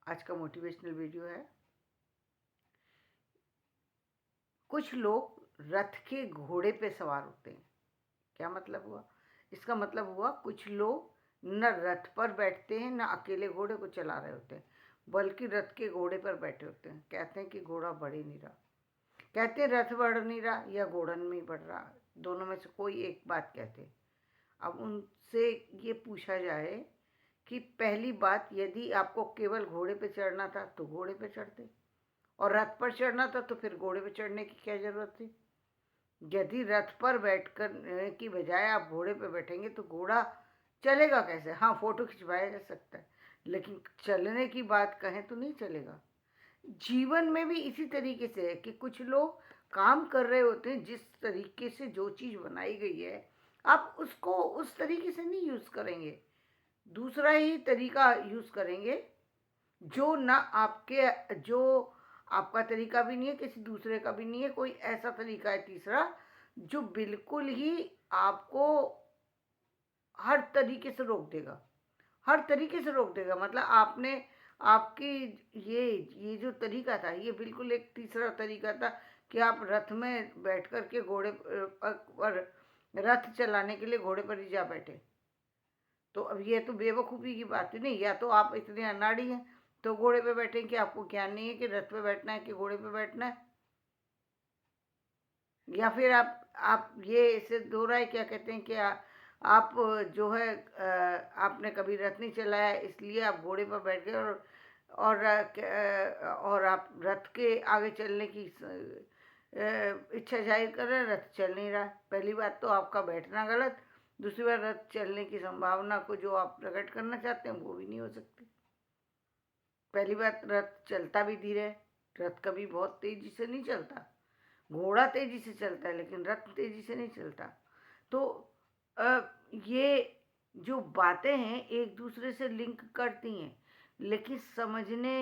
आज का motivational video है। कुछ लोग रथ के घोड़े पे सवार होते हैं। क्या मतलब हुआ? इसका मतलब हुआ कुछ लोग न रथ पर बैठते हैं, न अकेले घोड़े को चला रहे होते हैं, बल्कि रथ के घोड़े पर बैठे होते हैं। कहते हैं कि घोड़ा बढ़ ही नहीं रहा, कहते हैं रथ बढ़ नहीं रहा या घोड़ा नहीं बढ़ रहा, दोनों में से कोई एक बात कहते हैं। अब उनसे ये पूछा जाए कि पहली बात, यदि आपको केवल घोड़े पे चढ़ना था तो घोड़े पे चढ़ते, और रथ पर चढ़ना था तो फिर घोड़े पे चढ़ने की क्या जरूरत थी? यदि रथ पर बैठकर की बजाय आप घोड़े पे बैठेंगे तो घोड़ा चलेगा कैसे? हाँ, फोटो खिंचवाया जा सकता है, लेकिन चलने की बात कहें तो नहीं चलेगा। जीवन में भी इसी तरीके से है कि कुछ लोग काम कर रहे होते हैं, जिस तरीके से जो चीज़ बनाई गई है आप उसको उस तरीके से नहीं यूज़ करेंगे, दूसरा ही तरीका यूज़ करेंगे जो ना आपके, जो आपका तरीका भी नहीं है, किसी दूसरे का भी नहीं है, कोई ऐसा तरीका है तीसरा जो बिल्कुल ही आपको हर तरीके से रोक देगा, हर तरीके से रोक देगा। मतलब आपने आपकी ये जो तरीका था ये बिल्कुल एक तीसरा तरीका था कि आप रथ में बैठ कर के घोड़े पर रथ चलाने के लिए घोड़े पर ही जा बैठे। तो अब ये तो बेवकूफ़ी की बात है। नहीं, या तो आप इतने अनाड़ी हैं तो घोड़े पे बैठें कि आपको ज्ञान नहीं है कि रथ पे बैठना है कि घोड़े पे बैठना है, या फिर आप ये इसे दो राय क्या कहते हैं कि आप जो है आपने कभी रथ नहीं चलाया इसलिए आप घोड़े पर बैठ गए, और आप रथ के आगे चलने की इच्छा जाहिर कर रहे हैं, रथ चल नहीं रहा। पहली बात तो आपका बैठना गलत, दूसरी बात रथ चलने की संभावना को जो आप प्रकट करना चाहते हैं वो भी नहीं हो सकती। पहली बात, रथ चलता भी धीरे है, रथ कभी बहुत तेजी से नहीं चलता। घोड़ा तेजी से चलता है लेकिन रथ तेजी से नहीं चलता। तो अ, ये जो बातें हैं एक दूसरे से लिंक करती हैं, लेकिन समझने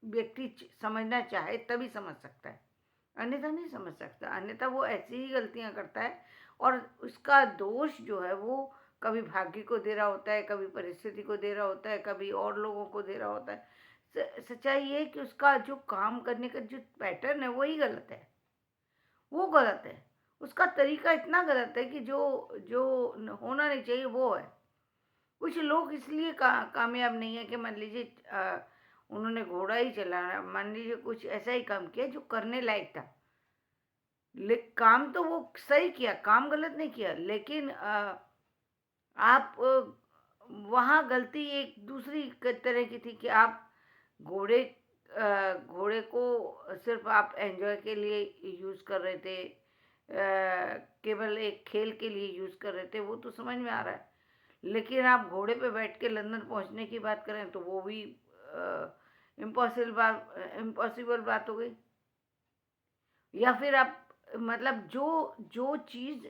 व्यक्ति समझना चाहे तभी समझ सकता है, अन्यथा नहीं समझ सकता। अन्यथा वो ऐसी ही गलतियां करता है, और उसका दोष जो है वो कभी भाग्य को दे रहा होता है, कभी परिस्थिति को दे रहा होता है, कभी और लोगों को दे रहा होता है। सच्चाई ये है कि उसका जो काम करने का जो पैटर्न है वही गलत है, वो गलत है। उसका तरीका इतना गलत है कि जो जो होना नहीं चाहिए वो है। कुछ लोग इसलिए कामयाब नहीं है कि मान लीजिए उन्होंने घोड़ा ही चलाना, मान लीजिए कुछ ऐसा ही काम किया जो करने लायक था, काम तो वो सही किया, काम गलत नहीं किया, लेकिन आप वहाँ गलती एक दूसरी तरह की थी कि आप घोड़े घोड़े को सिर्फ आप एंजॉय के लिए यूज़ कर रहे थे, केवल एक खेल के लिए यूज़ कर रहे थे, वो तो समझ में आ रहा है। लेकिन आप घोड़े पे बैठ के लंदन पहुंचने की बात करें तो वो भी इम्पॉसिबल बात हो गई। या फिर आप मतलब जो जो चीज़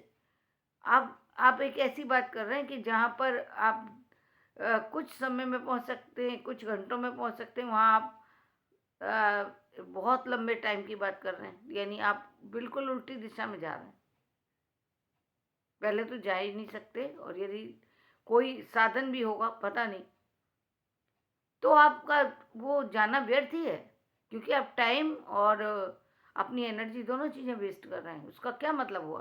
आप एक ऐसी बात कर रहे हैं कि जहाँ पर आप कुछ समय में पहुंच सकते हैं, कुछ घंटों में पहुंच सकते हैं, वहाँ आप बहुत लंबे टाइम की बात कर रहे हैं, यानी आप बिल्कुल उल्टी दिशा में जा रहे हैं। पहले तो जा ही नहीं सकते, और यदि कोई साधन भी होगा पता नहीं, तो आपका वो जाना व्यर्थ ही है, क्योंकि आप टाइम और अपनी एनर्जी दोनों चीज़ें वेस्ट कर रहे हैं। उसका क्या मतलब हुआ?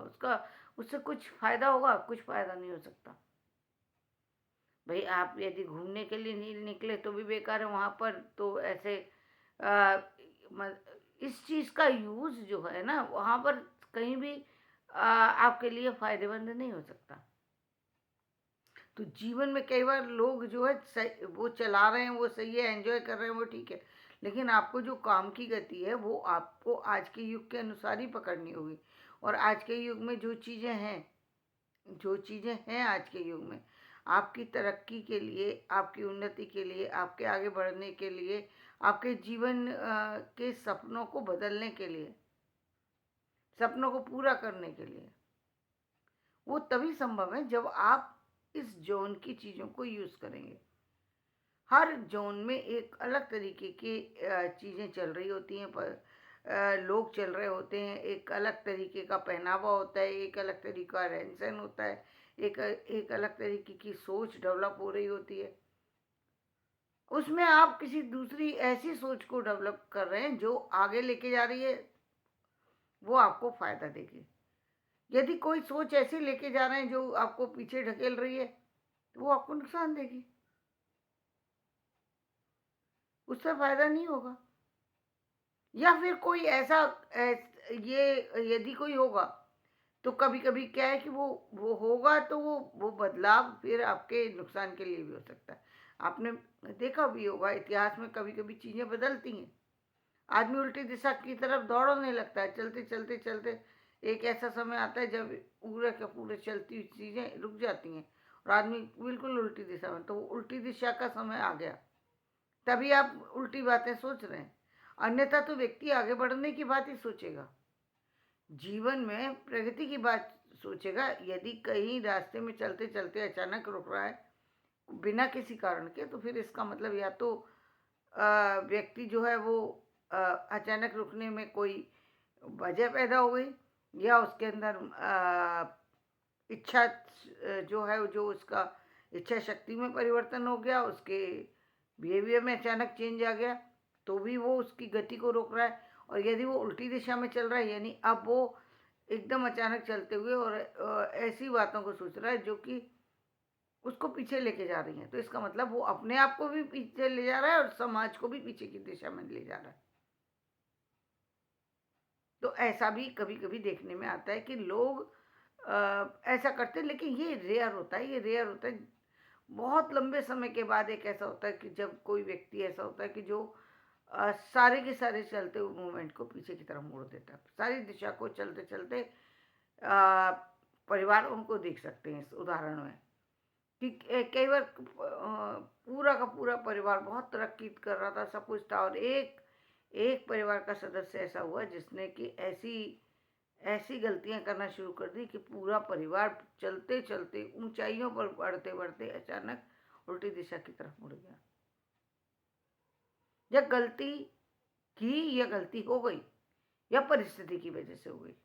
उससे कुछ फ़ायदा होगा? कुछ फ़ायदा नहीं हो सकता। भाई आप यदि घूमने के लिए नहीं निकले तो भी बेकार है, वहाँ पर तो ऐसे आ, इस चीज़ का यूज़ जो है ना वहाँ पर कहीं भी आपके लिए फ़ायदेमंद नहीं हो सकता। तो जीवन में कई बार लोग जो है सही, वो चला रहे हैं वो सही है, एंजॉय कर रहे हैं वो ठीक है, लेकिन आपको जो काम की गति है वो आपको आज के युग के अनुसार ही पकड़नी होगी। और आज के युग में जो चीज़ें हैं आज के युग में आपकी तरक्की के लिए, आपकी उन्नति के लिए, आपके आगे बढ़ने के लिए, आपके जीवन के सपनों को बदलने के लिए, सपनों को पूरा करने के लिए, वो तभी संभव है जब आप इस जोन की चीज़ों को यूज़ करेंगे। हर जोन में एक अलग तरीके की चीज़ें चल रही होती हैं, पर लोग चल रहे होते हैं, एक अलग तरीके का पहनावा होता है, एक अलग तरीका का रहन सहन होता है, एक एक अलग तरीके की सोच डेवलप हो रही होती है। उसमें आप किसी दूसरी ऐसी सोच को डेवलप कर रहे हैं जो आगे लेके जा रही है, वो आपको फायदा देगी। यदि कोई सोच ऐसी लेके जा रहे हैं जो आपको पीछे ढकेल रही है, तो वो आपको नुकसान देगी, उससे फायदा नहीं होगा। या फिर कोई ऐसा ये यदि कोई होगा, तो कभी कभी क्या है कि वो होगा, तो वो बदलाव फिर आपके नुकसान के लिए भी हो सकता है। आपने देखा भी होगा, इतिहास में कभी कभी चीजें बदलती हैं। आदमी उल्टी दिशा की तरफ दौड़ने लगता है, चलते चलते चलते एक ऐसा समय आता है जब पूरे के पूरे चलती हुई चीजें रुक जाती हैं और आदमी बिल्कुल उल्टी दिशा में, तो उल्टी दिशा का समय आ गया, तभी आप उल्टी बातें सोच रहे हैं। अन्यथा तो व्यक्ति आगे बढ़ने की बात ही सोचेगा, जीवन में प्रगति की बात सोचेगा। यदि कहीं रास्ते में चलते चलते अचानक रुक रहा है बिना किसी कारण के, तो फिर इसका मतलब या तो व्यक्ति जो है वो अचानक रुकने में कोई वजह पैदा हो गई, या उसके अंदर इच्छा जो है, जो उसका इच्छा शक्ति में परिवर्तन हो गया, उसके बिहेवियर में अचानक चेंज आ गया, तो भी वो उसकी गति को रोक रहा है। और यदि वो उल्टी दिशा में चल रहा है, यानी अब वो एकदम अचानक चलते हुए और ऐसी बातों को सोच रहा है जो कि उसको पीछे लेके जा रही हैं, तो इसका मतलब वो अपने आप को भी पीछे ले जा रहा है और समाज को भी पीछे की दिशा में ले जा रहा है। तो ऐसा भी कभी कभी देखने में आता है कि लोग ऐसा करते हैं, लेकिन ये रेयर होता है, ये रेयर होता है। बहुत लंबे समय के बाद एक ऐसा होता है कि जब कोई व्यक्ति ऐसा होता है कि जो सारे के सारे चलते हुए मूवमेंट को पीछे की तरफ मोड़ देता है, सारी दिशा को चलते चलते परिवारों को देख सकते हैं इस उदाहरण में कि कई बार पूरा का पूरा परिवार बहुत तरक्की कर रहा था, सब कुछ था, और एक एक परिवार का सदस्य ऐसा हुआ जिसने कि ऐसी ऐसी गलतियां करना शुरू कर दी कि पूरा परिवार चलते चलते ऊंचाइयों पर बढ़ते बढ़ते अचानक उल्टी दिशा की तरफ मुड़ गया। या गलती की, या गलती हो गई, या परिस्थिति की वजह से हो गई।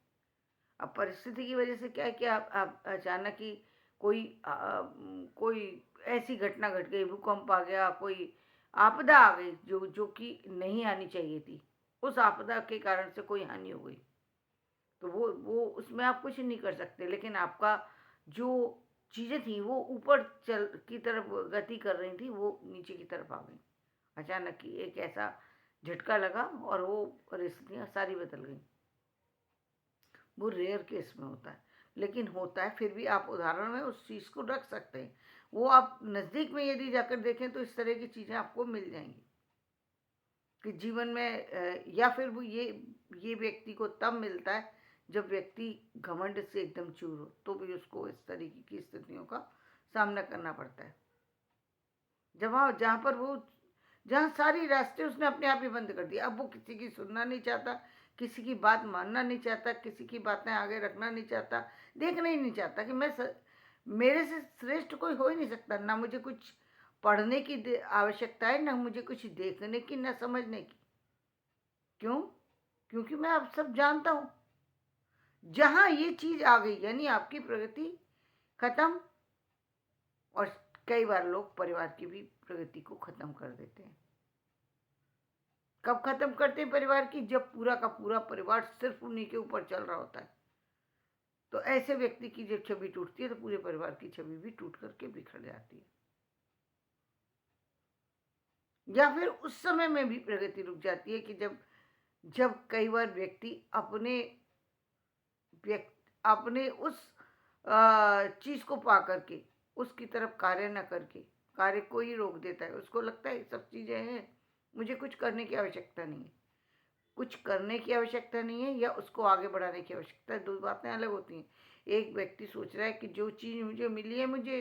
अब परिस्थिति की वजह से क्या है कि आप अचानक ही कोई ऐसी घटना घट गई, भूकंप आ गया, कोई आपदा आ गई जो जो कि नहीं आनी चाहिए थी, उस आपदा के कारण से कोई हानि हो गई, तो वो उसमें आप कुछ नहीं कर सकते। लेकिन आपका जो चीज़ें थी वो ऊपर चल की तरफ गति कर रही थी, वो नीचे की तरफ आ गई। अचानक ही एक ऐसा झटका लगा और वो परिस्थितियाँ सारी बदल गई। वो रेयर केस में होता है, लेकिन होता है, फिर भी आप उदाहरण में उस चीज़ को रख सकते हैं। वो आप नज़दीक में यदि जाकर देखें तो इस तरह की चीज़ें आपको मिल जाएंगी कि जीवन में या फिर वो ये व्यक्ति को तब मिलता है जब व्यक्ति घमंड से एकदम चूर हो, तो भी उसको इस तरीके की स्थितियों का सामना करना पड़ता है। जहाँ जहाँ पर वो जहाँ सारी रास्ते उसने अपने आप ही बंद कर दिया, अब वो किसी की सुनना नहीं चाहता, किसी की बात मानना नहीं चाहता, किसी की बातें आगे रखना नहीं चाहता, देखना ही नहीं चाहता कि मेरे से श्रेष्ठ कोई हो ही नहीं सकता। ना मुझे कुछ पढ़ने की आवश्यकता है, ना मुझे कुछ देखने की, ना समझने की। क्यों? क्योंकि मैं अब सब जानता हूँ। जहाँ ये चीज़ आ गई, यानी आपकी प्रगति खत्म। और कई बार लोग परिवार की भी प्रगति को खत्म कर देते हैं। कब खत्म करते हैं परिवार की? जब पूरा का पूरा परिवार सिर्फ उन्हीं के ऊपर चल रहा होता है, तो ऐसे व्यक्ति की जब छवि टूटती है तो पूरे परिवार की छवि भी टूट करके बिखर जाती है। या फिर उस समय में भी प्रगति रुक जाती है कि जब जब कई बार व्यक्ति अपने उस चीज को पा करके उसकी तरफ कार्य न करके कार्य को ही रोक देता है। उसको लगता है सब चीजें हैं, मुझे कुछ करने की आवश्यकता नहीं है। कुछ करने की आवश्यकता नहीं है या उसको आगे बढ़ाने की आवश्यकता है, दो बातें अलग होती हैं। एक व्यक्ति सोच रहा है कि जो चीज़ मुझे मिली है मुझे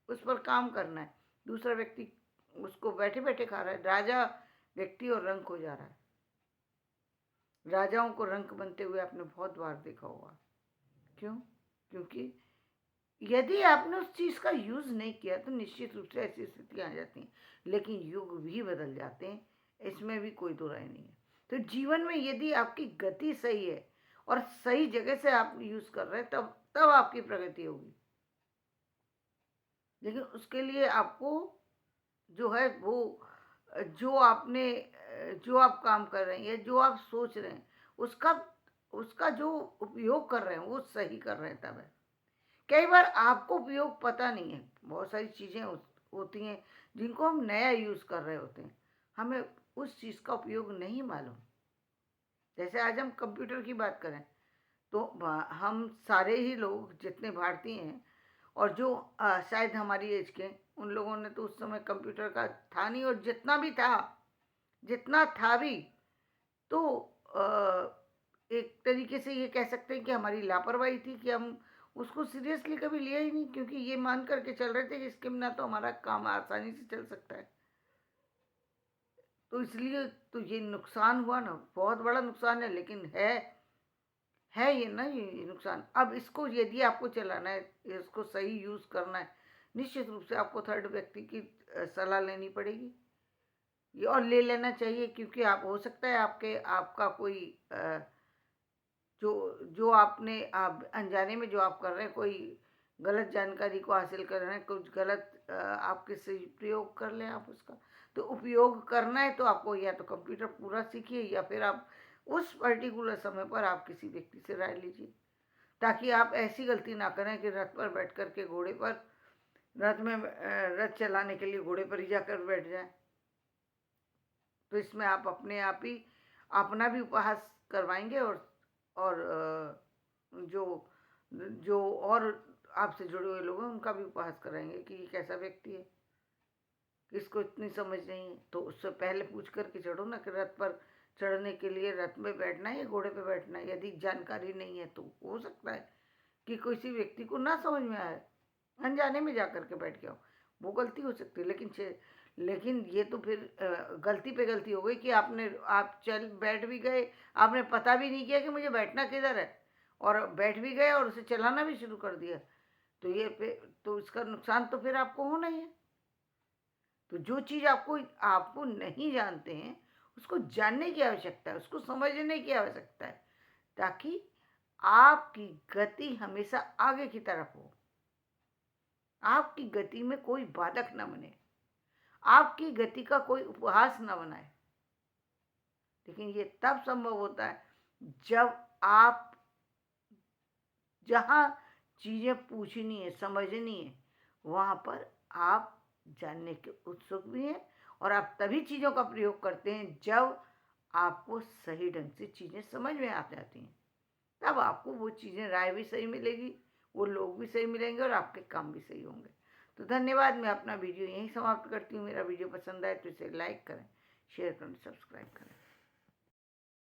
उस पर काम करना है, दूसरा व्यक्ति उसको बैठे बैठे खा रहा है। राजा व्यक्ति और रंक हो जा रहा है। राजाओं को रंक बनते हुए आपने बहुत बार देखा होगा। क्यों? क्योंकि यदि आपने उस चीज़ का यूज़ नहीं किया तो निश्चित रूप से ऐसी स्थितियाँ आ जाती हैं, लेकिन युग भी बदल जाते हैं, इसमें भी कोई दो राय नहीं है। तो जीवन में यदि आपकी गति सही है और सही जगह से आप यूज़ कर रहे हैं, तब तब आपकी प्रगति होगी। लेकिन उसके लिए आपको जो है वो जो आप काम कर रहे हैं या जो आप सोच रहे हैं, उसका उसका जो उपयोग कर रहे हैं वो सही कर रहे हैं तब है। कई बार आपको उपयोग पता नहीं है, बहुत सारी चीज़ें होती हैं जिनको हम नया यूज़ कर रहे होते हैं, हमें उस चीज़ का उपयोग नहीं मालूम। जैसे आज हम कंप्यूटर की बात करें तो हम सारे ही लोग जितने भारतीय हैं और जो शायद हमारी एज के, उन लोगों ने तो उस समय कंप्यूटर का था नहीं, और जितना था भी तो एक तरीके से ये कह सकते हैं कि हमारी लापरवाही थी कि हम उसको सीरियसली कभी लिया ही नहीं, क्योंकि ये मान करके चल रहे थे कि इसके बिना तो हमारा काम आसानी से चल सकता है। तो इसलिए तो ये नुकसान हुआ ना, बहुत बड़ा नुकसान है, लेकिन है ये ना, ये नुकसान। अब इसको यदि आपको चलाना है, इसको सही यूज़ करना है, निश्चित रूप से आपको थर्ड व्यक्ति की सलाह लेनी पड़ेगी, ये और ले लेना चाहिए, क्योंकि आप हो सकता है आपका कोई जो जो आपने आप अनजाने में जो आप कर रहे हैं, कोई गलत जानकारी को हासिल कर रहे हैं, कुछ गलत आपके से प्रयोग कर लें आप उसका। तो उपयोग करना है तो आपको या तो कंप्यूटर पूरा सीखिए, या फिर आप उस पर्टिकुलर समय पर आप किसी व्यक्ति से राय लीजिए, ताकि आप ऐसी गलती ना करें कि रथ पर बैठ कर के घोड़े पर, रथ चलाने के लिए घोड़े पर ही जाकर बैठ जाए। तो इसमें आप अपने आप ही अपना भी उपहास करवाएंगे, और जो जो और आपसे जुड़े हुए लोग हैं उनका भी उपहास कराएंगे कि ये कैसा व्यक्ति है, किसको इतनी समझ नहीं है। तो उससे पहले पूछ करके चढ़ो ना कि रथ पर चढ़ने के लिए रथ में बैठना है या घोड़े पे बैठना है। यदि जानकारी नहीं है तो हो सकता है कि किसी व्यक्ति को ना समझ में आए, अनजाने में जा कर के बैठ गया हो, वो गलती हो सकती है। लेकिन ये तो फिर गलती पे गलती हो गई कि आप चल बैठ भी गए, आपने पता भी नहीं किया कि मुझे बैठना किधर है, और बैठ भी गए और उसे चलाना भी शुरू कर दिया। तो इसका नुकसान तो फिर आपको होना ही है। तो जो चीज़ आपको नहीं जानते हैं, उसको जानने की आवश्यकता है, उसको समझने की आवश्यकता है, ताकि आपकी गति हमेशा आगे की तरफ हो, आपकी गति में कोई बाधक न बने, आपकी गति का कोई उपहास न बनाए। लेकिन ये तब संभव होता है जब आप जहाँ चीज़ें पूछनी है, समझनी है, वहाँ पर आप जानने के उत्सुक भी हैं, और आप तभी चीज़ों का प्रयोग करते हैं जब आपको सही ढंग से चीज़ें समझ में आ जाती हैं। तब आपको वो चीज़ें, राय भी सही मिलेगी, वो लोग भी सही मिलेंगे, और आपके काम भी सही होंगे। तो धन्यवाद। मैं अपना वीडियो यहीं समाप्त करती हूँ। मेरा वीडियो पसंद आए तो इसे लाइक करें, शेयर करें, सब्सक्राइब करें।